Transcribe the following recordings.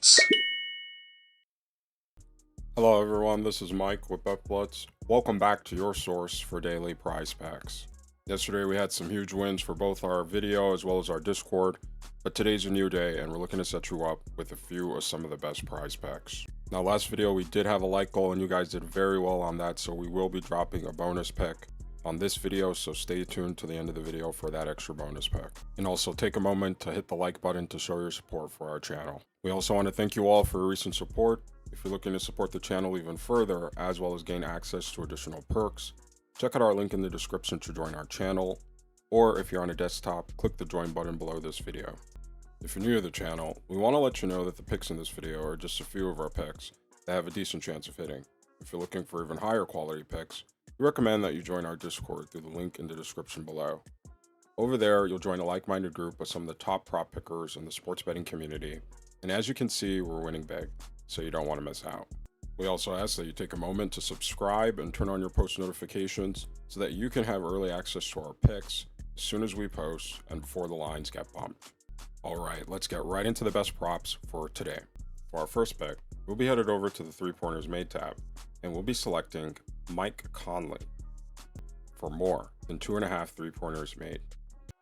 Blitz. Hello everyone, this is Mike with BetBlitz. Welcome back to your source for daily prize packs. Yesterday we had some huge wins for both our video as well as our Discord, but today's a new day and we're looking to set you up with a few of some of the best prize packs. Now last video we did have a like goal and you guys did very well on that, so we will be dropping a bonus pick on this video, so stay tuned to the end of the video for that extra bonus pack. And also take a moment to hit the like button to show your support for our channel. We also want to thank you all for your recent support. If you're looking to support the channel even further, as well as gain access to additional perks, check out our link in the description to join our channel, or if you're on a desktop, click the join button below this video. If you're new to the channel, we want to let you know that the picks in this video are just a few of our picks that have a decent chance of hitting. If you're looking for even higher quality picks, we recommend that you join our Discord through the link in the description below. Over there, you'll join a like-minded group with some of the top prop pickers in the sports betting community, and as you can see, we're winning big, so you don't want to miss out. We also ask that you take a moment to subscribe and turn on your post notifications so that you can have early access to our picks as soon as we post and before the lines get bumped. Alright, let's get right into the best props for today. For our first pick, we'll be headed over to the 3 pointers made tab, and we'll be selecting Mike Conley for more than 2.5 3-pointers made.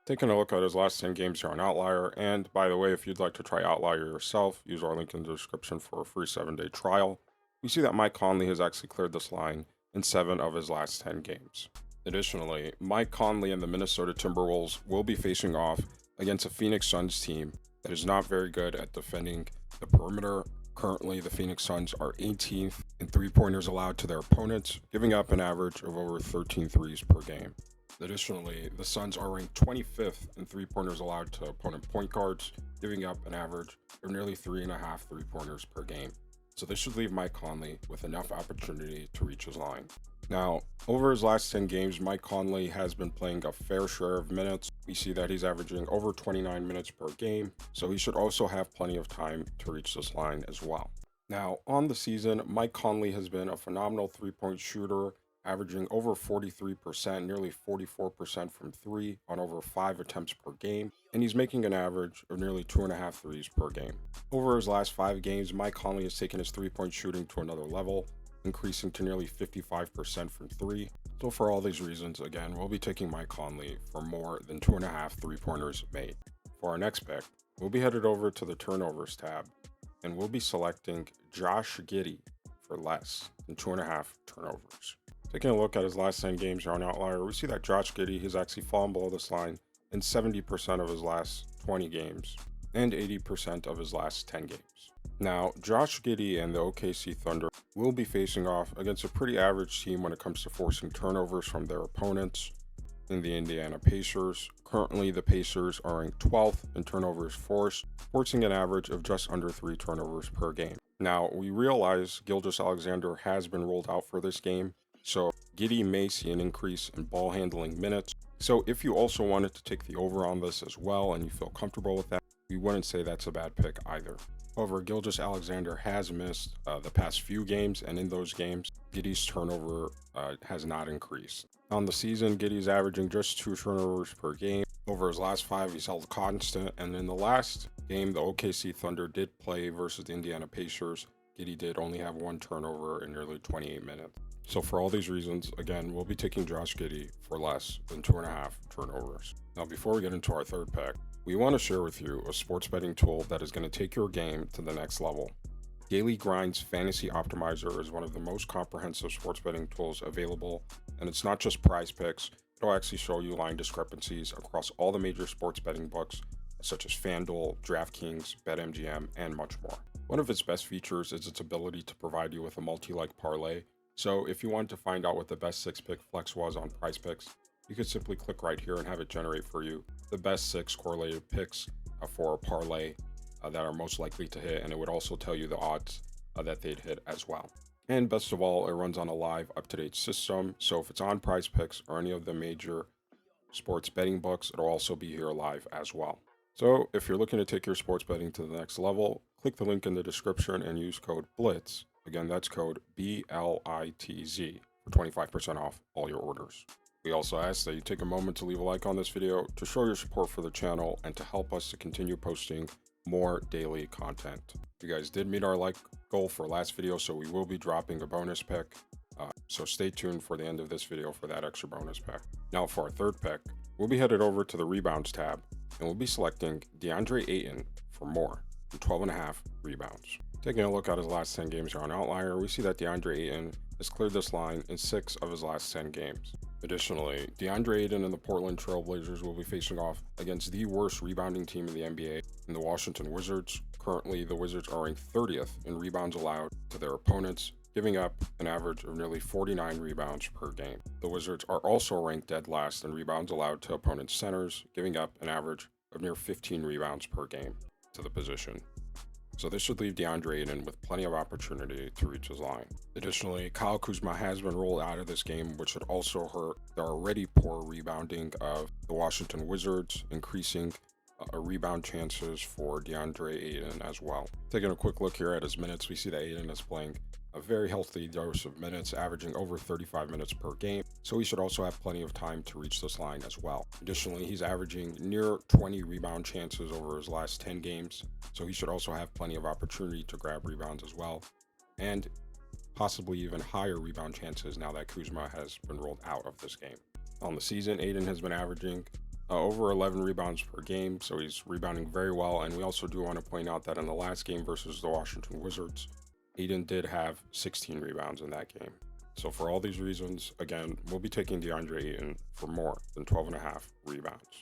Taking a look at his last 10 games here on Outlier, and by the way, if you'd like to try Outlier yourself, use our link in the description for a free 7-day trial. We see that Mike Conley has actually cleared this line in 7 of his last 10 games. Additionally, Mike Conley and the Minnesota Timberwolves will be facing off against a Phoenix Suns team that is not very good at defending the perimeter. Currently, the Phoenix Suns are 18th in 3-pointers allowed to their opponents, giving up an average of over 13 threes per game. Additionally, the Suns are ranked 25th in 3-pointers allowed to opponent point guards, giving up an average of nearly 3.5 3-pointers per game. So this should leave Mike Conley with enough opportunity to reach his line. Now, over his last 10 games, Mike Conley has been playing a fair share of minutes. We see that he's averaging over 29 minutes per game, so he should also have plenty of time to reach this line as well. Now, on the season, Mike Conley has been a phenomenal 3-point shooter, averaging over 43%, nearly 44% from 3 on over 5 attempts per game, and he's making an average of nearly 2.5 threes per game. Over his last 5 games, Mike Conley has taken his 3-point shooting to another level, increasing to nearly 55% from 3. So for all these reasons, again, we'll be taking Mike Conley for more than 2.5 3-pointers made. For our next pick, we'll be headed over to the turnovers tab, and we'll be selecting Josh Giddy for less than 2.5 turnovers. Taking a look at his last 10 games here on Outlier, we see that Josh Giddy has actually fallen below this line in 70% of his last 20 games and 80% of his last 10 games. Now, Josh Giddy and the OKC Thunder will be facing off against a pretty average team when it comes to forcing turnovers from their opponents in the Indiana Pacers. Currently, the Pacers are ranked 12th in turnovers forced, forcing an average of just under 3 turnovers per game. Now, we realize Gilgeous-Alexander has been rolled out for this game, so Giddy may see an increase in ball handling minutes. So if you also wanted to take the over on this as well and you feel comfortable with that, we wouldn't say that's a bad pick either. However, Gilgeous-Alexander has missed the past few games, and in those games, Giddy's turnover has not increased. On the season, Giddy's averaging just 2 turnovers per game. Over his last 5, he's held constant, and in the last game the OKC Thunder did play versus the Indiana Pacers, Giddy did only have 1 turnover in nearly 28 minutes. So for all these reasons, again, we'll be taking Josh Giddy for less than 2.5 turnovers. Now, before we get into our third pick, we want to share with you a sports betting tool that is going to take your game to the next level. Daily Grind's Fantasy Optimizer is one of the most comprehensive sports betting tools available, and it's not just PrizePicks. It'll actually show you line discrepancies across all the major sports betting books, such as FanDuel, DraftKings, BetMGM, and much more. One of its best features is its ability to provide you with a multi-leg parlay. So if you wanted to find out what the best 6-pick flex was on PrizePicks, you could simply click right here and have it generate for you the best 6 correlated picks for a parlay that are most likely to hit, and it would also tell you the odds that they'd hit as well. And best of all, it runs on a live, up-to-date system, so if it's on PrizePicks or any of the major sports betting books, it'll also be here live as well. So if you're looking to take your sports betting to the next level, click the link in the description and use code BLITZ. Again, that's code BLITZ for 25% off all your orders. We also ask that you take a moment to leave a like on this video to show your support for the channel and to help us to continue posting more daily content. You guys did meet our like goal for last video, so we will be dropping a bonus pick. So stay tuned for the end of this video for that extra bonus pick. Now for our third pick, we'll be headed over to the Rebounds tab, and we'll be selecting DeAndre Ayton for more than 12.5 rebounds. Taking a look at his last 10 games here on Outlier, we see that DeAndre Ayton has cleared this line in 6 of his last 10 games. Additionally, DeAndre Ayton and the Portland Trail Blazers will be facing off against the worst rebounding team in the NBA, in the Washington Wizards. Currently, the Wizards are ranked 30th in rebounds allowed to their opponents, giving up an average of nearly 49 rebounds per game. The Wizards are also ranked dead last in rebounds allowed to opponents' centers, giving up an average of near 15 rebounds per game to the position. So this should leave DeAndre Ayton with plenty of opportunity to reach his line. Additionally, Kyle Kuzma has been rolled out of this game, which should also hurt the already poor rebounding of the Washington Wizards, increasing rebound chances for DeAndre Ayton as well. Taking a quick look here at his minutes, we see that Ayton is playing a very healthy dose of minutes, averaging over 35 minutes per game, so he should also have plenty of time to reach this line as well. Additionally, he's averaging near 20 rebound chances over his last 10 games, so he should also have plenty of opportunity to grab rebounds as well, and possibly even higher rebound chances now that Kuzma has been rolled out of this game. On the season, Ayton has been averaging over 11 rebounds per game, so he's rebounding very well, and we also do want to point out that in the last game versus the Washington Wizards, Ayton did have 16 rebounds in that game. So for all these reasons, again, we'll be taking DeAndre Ayton for more than 12.5 rebounds.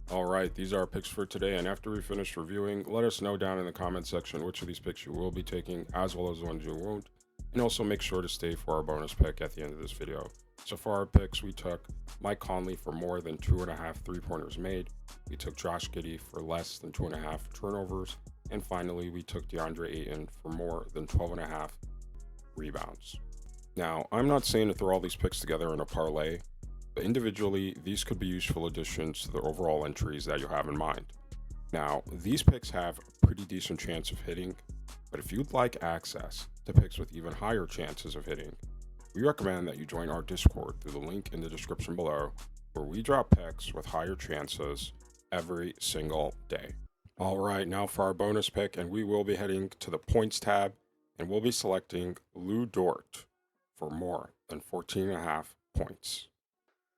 All right, these are our picks for today, and after we finish reviewing, let us know down in the comment section which of these picks you will be taking, as well as the ones you won't, and also make sure to stay for our bonus pick at the end of this video. So for our picks, we took Mike Conley for more than 2.5 3-pointers made. We took Josh Giddy for less than 2.5 turnovers. And finally, we took DeAndre Ayton for more than 12.5 rebounds. Now, I'm not saying to throw all these picks together in a parlay, but individually, these could be useful additions to the overall entries that you have in mind. Now, these picks have a pretty decent chance of hitting, but if you'd like access to picks with even higher chances of hitting, we recommend that you join our Discord through the link in the description below, where we drop picks with higher chances every single day. All right, now for our bonus pick, and we will be heading to the points tab, and we'll be selecting Lu Dort for more than 14.5 points.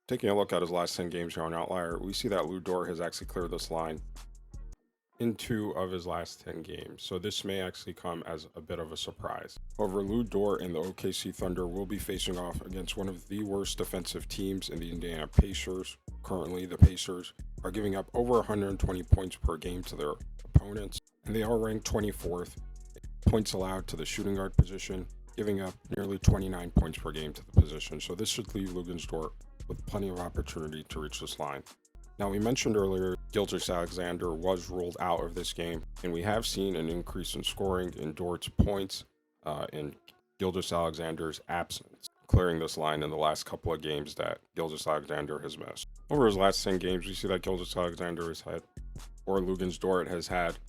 Taking a look at his last 10 games here on Outlier, we see that Lu Dort has actually cleared this line in 2 of his last 10 games, so this may actually come as a bit of a surprise. However, Lu Dort and the OKC Thunder will be facing off against one of the worst defensive teams in the Indiana Pacers. Currently, the Pacers are giving up over 120 points per game to their opponents, and they are ranked 24th points allowed to the shooting guard position, giving up nearly 29 points per game to the position. So this should leave Lu Dort with plenty of opportunity to reach this line. Now, we mentioned earlier Gilgeous-Alexander was ruled out of this game, and we have seen an increase in scoring in Dort's points in Gilgeous-Alexander's absence, clearing this line in the last couple of games that Gilgeous-Alexander has missed. Over his last 10 games, we see that Gilgeous-Alexander has had, or Lu Dort has had,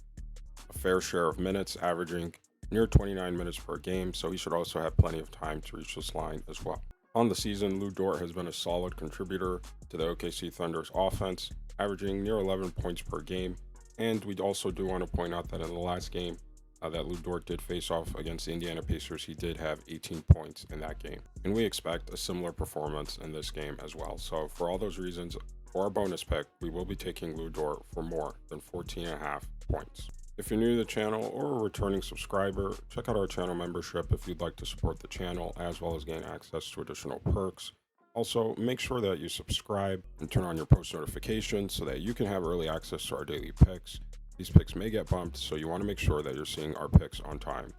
a fair share of minutes, averaging near 29 minutes per game, so he should also have plenty of time to reach this line as well. On the season, Lu Dort has been a solid contributor to the OKC Thunder's offense, averaging near 11 points per game, and we also do want to point out that in the last game that Lu Dort did face off against the Indiana Pacers, he did have 18 points in that game, and we expect a similar performance in this game as well. So for all those reasons, for our bonus pick, we will be taking Lu Dort for more than 14.5 points. If you're new to the channel or a returning subscriber, check out our channel membership if you'd like to support the channel as well as gain access to additional perks. Also, make sure that you subscribe and turn on your post notifications so that you can have early access to our daily picks. These picks may get bumped, so you want to make sure that you're seeing our picks on time.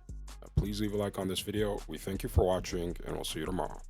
Please leave a like on this video. We thank you for watching, and we'll see you tomorrow.